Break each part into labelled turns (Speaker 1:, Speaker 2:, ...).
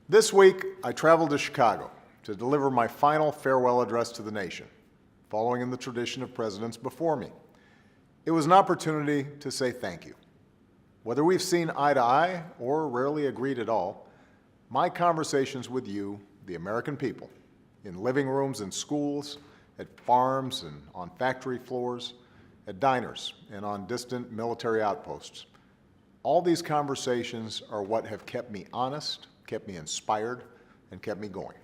Speaker 1: This week, I traveled to Chicago to deliver my final farewell address to the nation, following in the tradition of presidents before me. It was an opportunity to say thank you. Whether we've seen eye to eye or rarely agreed at all, my conversations with you, the American people, in living rooms and schools, at farms and on factory floors, at diners and on distant military outposts, all these conversations are what have kept me honest, kept me inspired, and kept me going.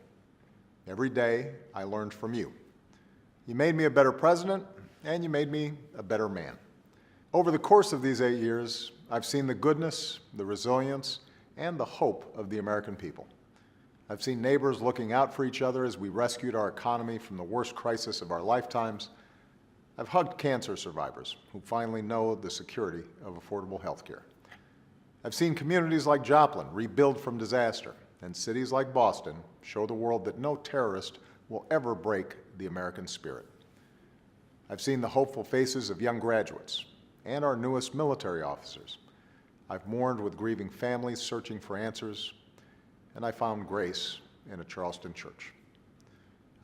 Speaker 1: Every day, I learned from you. You made me a better president, and you made me a better man. Over the course of these 8 years, I've seen the goodness, the resilience, and the hope of the American people. I've seen neighbors looking out for each other as we rescued our economy from the worst crisis of our lifetimes. I've hugged cancer survivors who finally know the security of affordable health care. I've seen communities like Joplin rebuild from disaster, and cities like Boston show the world that no terrorist will ever break the American spirit. I've seen the hopeful faces of young graduates and our newest military officers. I've mourned with grieving families searching for answers, and I found grace in a Charleston church.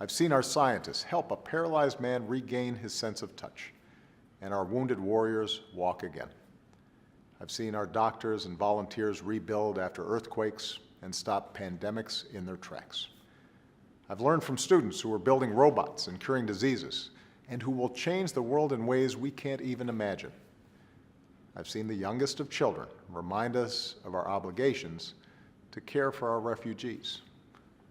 Speaker 1: I've seen our scientists help a paralyzed man regain his sense of touch, and our wounded warriors walk again. I've seen our doctors and volunteers rebuild after earthquakes and stop pandemics in their tracks. I've learned from students who are building robots and curing diseases, and who will change the world in ways we can't even imagine. I've seen the youngest of children remind us of our obligations to care for our refugees,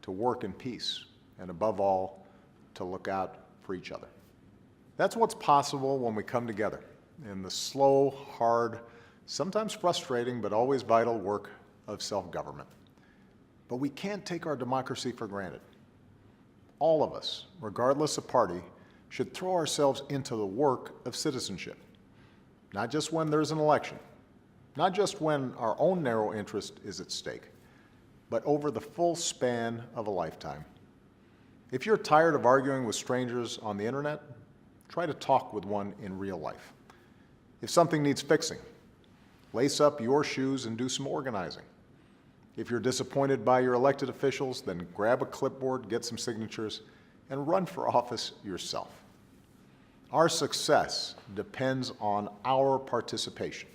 Speaker 1: to work in peace, and above all, to look out for each other. That's what's possible when we come together in the slow, hard, sometimes frustrating, but always vital work of self-government. But we can't take our democracy for granted. All of us, regardless of party, should throw ourselves into the work of citizenship, not just when there's an election, not just when our own narrow interest is at stake, but over the full span of a lifetime. If you're tired of arguing with strangers on the internet, try to talk with one in real life. If something needs fixing, lace up your shoes and do some organizing. If you're disappointed by your elected officials, then grab a clipboard, get some signatures, and run for office yourself. Our success depends on our participation,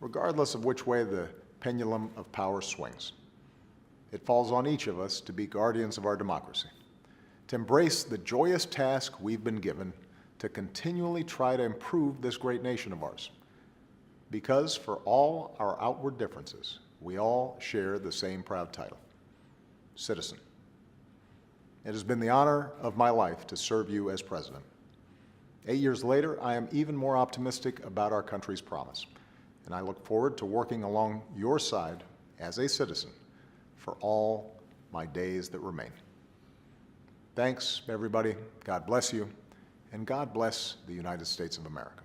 Speaker 1: regardless of which way the pendulum of power swings. It falls on each of us to be guardians of our democracy, to embrace the joyous task we've been given to continually try to improve this great nation of ours. Because for all our outward differences, we all share the same proud title, citizen. It has been the honor of my life to serve you as president. 8 years later, I am even more optimistic about our country's promise, and I look forward to working along your side as a citizen for all my days that remain. Thanks, everybody. God bless you, and God bless the United States of America.